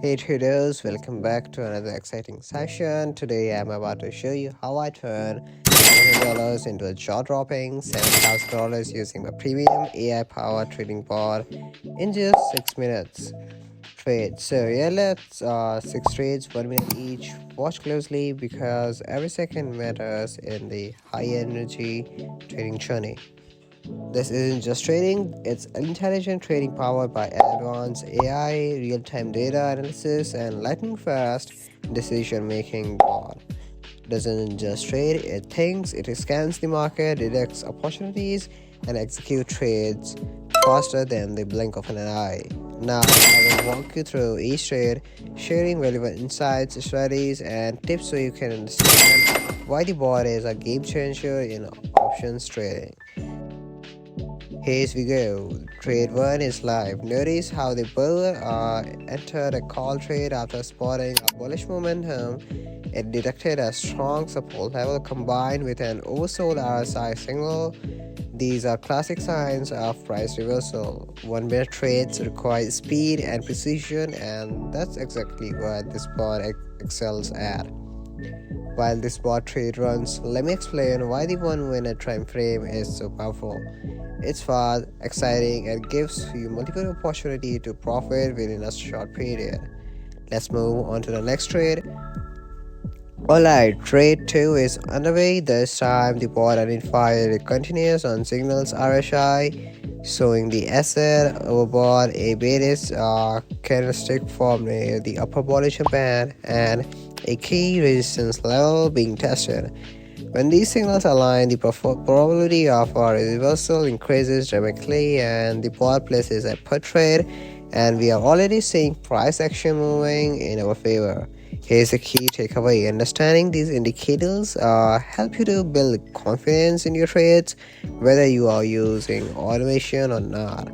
Hey traders, welcome back to another exciting session. Today I'm about to show you how I turn $700 into a jaw-dropping $7,000 using my premium AI-powered trading bot in just 6 minutes. Trade. So yeah, let's 6 trades, 1 minute each. Watch closely because every second matters in the high-energy trading journey. This isn't just trading, it's intelligent trading powered by advanced AI, real-time data analysis, and lightning fast decision-making bot. Doesn't just trade, it thinks, it scans the market, detects opportunities, and executes trades faster than the blink of an eye. Now, I will walk you through each trade, sharing relevant insights, strategies, and tips so you can understand why the bot is a game changer in options trading. Here we go. Trade 1 is live. Notice how the bull entered a call trade after spotting a bullish momentum. It detected a strong support level combined with an oversold RSI signal. These are classic signs of price reversal. 1 minute trades require speed and precision, and that's exactly what this bot excels at. While this bot trade runs, let me explain why the 1 minute time frame is so powerful. It's fast, exciting, and gives you multiple opportunities to profit within a short period. Let's move on to the next trade. Alright, trade 2 is underway. This time the bot identified continuous on signals RSI, showing the asset overbought a bearish candlestick formed near the upper Bollinger Band and a key resistance level being tested. When these signals align, the probability of a reversal increases dramatically and the bot places a put trade, and we are already seeing price action moving in our favor. Here's a key takeaway. Understanding these indicators help you to build confidence in your trades, whether you are using automation or not.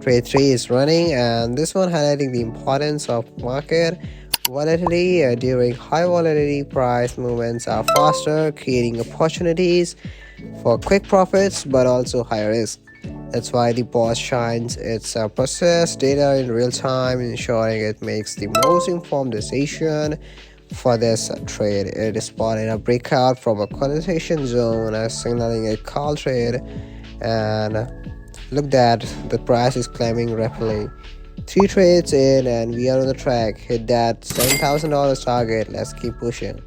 Trade 3 is running, and this one highlighting the importance of market volatility. During high volatility, price movements are faster, creating opportunities for quick profits but also high risk. That's why the bot shines its process data in real time, ensuring it makes the most informed decision for this trade. It is spotted a breakout from a quotation zone, signaling a call trade, and look that the price is climbing rapidly. 3 trades in and we are on the track. Hit that $7,000 target. Let's keep pushing.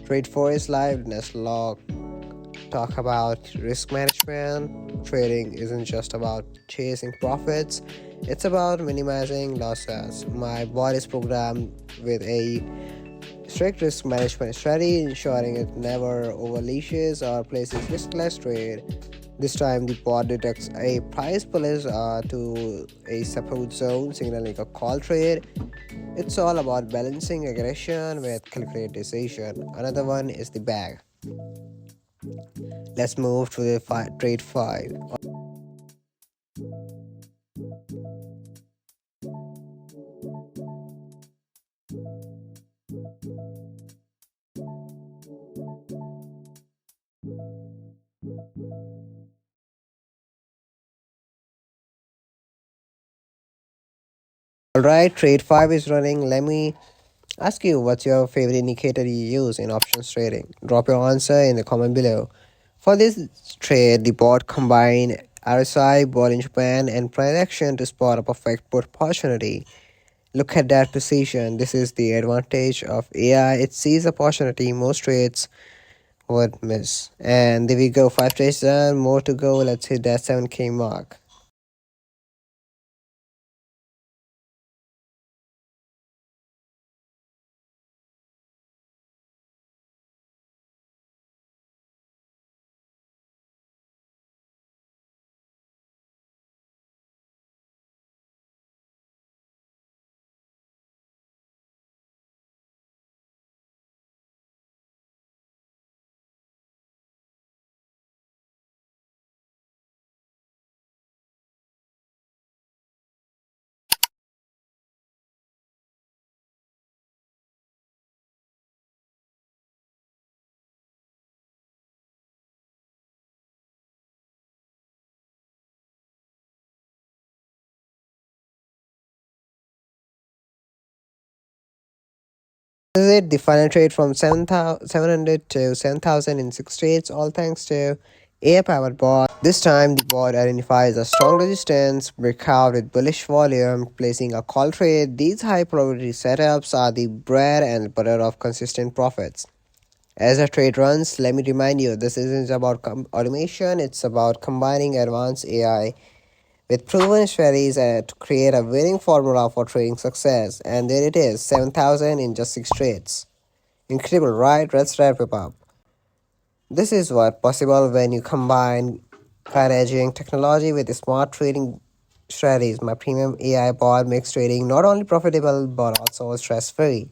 Trade 4 is live. Let's talk about risk management. Trading isn't just about chasing profits, it's about minimizing losses. My bot is programmed with a strict risk management strategy, ensuring it never overleashes or places riskless trade. This time, the bot detects a price pulls to a support zone, signaling a call trade. It's all about balancing aggression with calculated decision. Another one is the bag. Let's move to the trade 5. Alright, trade 5 is running. Let me ask you, what's your favorite indicator you use in options trading? Drop your answer in the comment below. For this trade, the bot combined RSI, Bollinger Band, and price action to spot a perfect put opportunity. Look at that precision. This is the advantage of AI. It sees opportunity most trades would miss. And there we go, 5 trades done, more to go. Let's hit that 7K mark. This is it, the final trade from 700 to 7,000 in 6 trades, all thanks to AI-powered bot. This time, the bot identifies a strong resistance, breakout with bullish volume, placing a call trade. These high-probability setups are the bread and butter of consistent profits. As the trade runs, let me remind you, this isn't about automation, it's about combining advanced AI with proven strategies to create a winning formula for trading success. And there it is, 7,000 in just 6 trades. Incredible, right? Let's wrap it up. This is what possible when you combine cutting-edge technology with smart trading strategies. My premium AI bot makes trading not only profitable but also stress-free.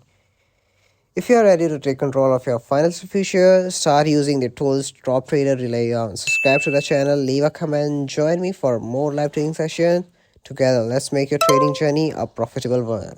If you are ready to take control of your financial future, start using the tools top trader rely on. Subscribe to the channel, leave a comment, join me for more live trading sessions. Together, let's make your trading journey a profitable one.